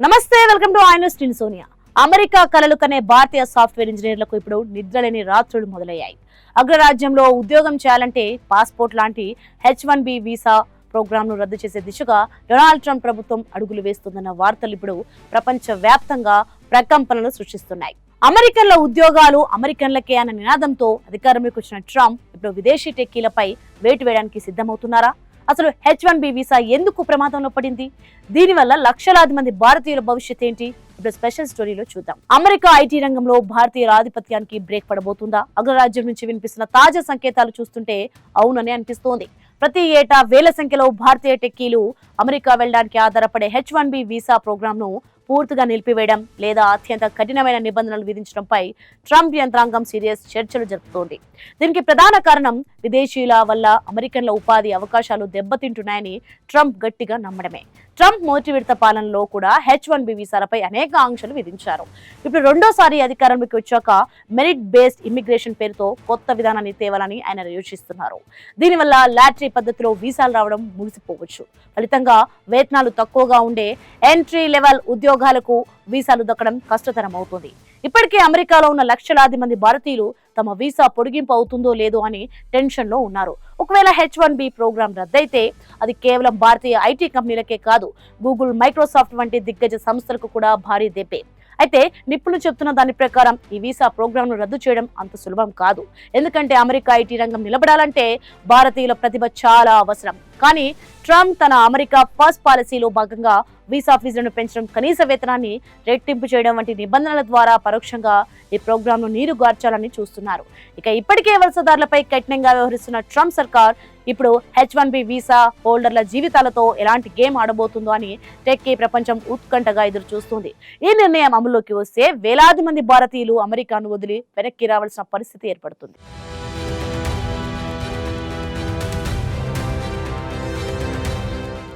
నమస్తే, welcome to iNews టీన్ Sonia. America కలలు కనే భారతీయ సాఫ్ట్వేర్ ఇంజనీర్లకు ఇప్పుడు నిద్రలేని రాత్రులు మొదలయ్యాయి. అగ్రరాజ్యంలో ఉద్యోగం చేయాలంటే పాస్పోర్ట్ లాంటి H-1B వీసా ప్రోగ్రాంను రద్దు చేసే దిశగా డొనాల్డ్ ట్రంప్ ప్రభుత్వం అడుగులు వేస్తుందన్న వార్తలు ఇప్పుడు ప్రపంచ వ్యాప్తంగా ప్రకంపనలు సృష్టిస్తున్నాయి. అమెరికన్ల ఉద్యోగాలు అమెరికన్లకే అన్న నినాదంతో అధికారంలోకి వచ్చిన ట్రంప్ ఇప్పుడు విదేశీ టెక్కీలపై వేటు వేయడానికి సిద్ధమవుతున్నారా? అసలు H-1B వీసా ఎందుకు ప్రమాదంలో పడింది? దీనివల్ల లక్షలాది మంది భారతీయుల భవిష్యత్ ఏంటి? ఇప్పుడు స్పెషల్ స్టోరీలో చూద్దాం. అమెరికా ఐటీ రంగంలో భారతీయుల ఆధిపత్యానికి బ్రేక్ పడబోతుందా? అగ్రరాజ్యం నుంచి వినిపిస్తున్న తాజా సంకేతాలు చూస్తుంటే అవునని అనిపిస్తోంది. ప్రతి ఏటా వేల సంఖ్యలో భారతీయ టెక్కీలు అమెరికా వెళ్లడానికి ఆధారపడే H-1B వీసా ప్రోగ్రాంను పూర్తిగా నిలిపివేయడం లేదా అత్యంత కఠినమైన నిబంధనలు విధించడంపై ట్రంప్ యంత్రాంగం సీరియస్ చర్చలు జరుపుతోంది. దీనికి ప్రధాన కారణం విదేశీయుల వల్ల అమెరికన్ల ఉపాధి అవకాశాలు దెబ్బతింటున్నాయని ట్రంప్ గట్టిగా నమ్మడమే. ట్రంప్ మొదటి విడత పాలనలో కూడా H-1B వీసాలపై అనేక ఆంక్షలు విధించారు. ఇప్పుడు రెండోసారి అధికారంలోకి వచ్చాక మెరిట్ బేస్డ్ ఇమ్మిగ్రేషన్ పేరుతో కొత్త విధానాన్ని తేవాలని ఆయన యోచిస్తున్నారు. దీనివల్ల లాటరీ పద్ధతిలో వీసాలు రావడం ముగిసిపోవచ్చు. ఫలితంగా వేతనాలు తక్కువగా ఉండే ఎంట్రీ లెవెల్ ఉద్యోగాలకు వీసాలు దక్కడం కష్టతరం అవుతుంది. ఇప్పటికే అమెరికాలో ఉన్న లక్షలాది మంది భారతీయులు తమ వీసా పొడిగింపు అవుతుందో లేదో అని టెన్షన్ లో ఉన్నారు. ఒకవేళ H-1B ప్రోగ్రాం రద్దయితే అది కేవలం భారతీయ ఐటీ కంపెనీలకే కాదు, గూగుల్, మైక్రోసాఫ్ట్ వంటి దిగ్గజ సంస్థలకు కూడా భారీ దెబ్బే. అయితే నిపుణులు చెప్తున్న దాని ప్రకారం ఈ వీసా ప్రోగ్రాంను రద్దు చేయడం అంత సులభం కాదు. ఎందుకంటే అమెరికా ఐటీ రంగం నిలబడాలంటే భారతీయుల ప్రతిభ చాలా అవసరం. కానీ ట్రంప్ తన అమెరికా ఫస్ట్ పాలసీలో భాగంగా వీసా ఫీజులను పెంచడం, కనీస వేతనాన్ని రెట్టింపు చేయడం వంటి నిబంధనల ద్వారా పరోక్షంగా ఈ ప్రోగ్రాంను నీరుగార్చాలని చూస్తున్నారు. ఇక ఇప్పటికే వలసదారులపై కఠినంగా వ్యవహరిస్తున్న ట్రంప్ సర్కార్ ఇప్పుడు H-1B వీసా హోల్డర్ల జీవితాలతో ఎలాంటి గేమ్ ఆడబోతుందో అని టెక్కీ ప్రపంచం ఉత్కంఠగా ఎదురు చూస్తుంది. ఈ నిర్ణయం అమలులోకి వస్తే వేలాది మంది భారతీయులు అమెరికాను వదిలి వెనక్కి రావాల్సిన పరిస్థితి ఏర్పడుతుంది.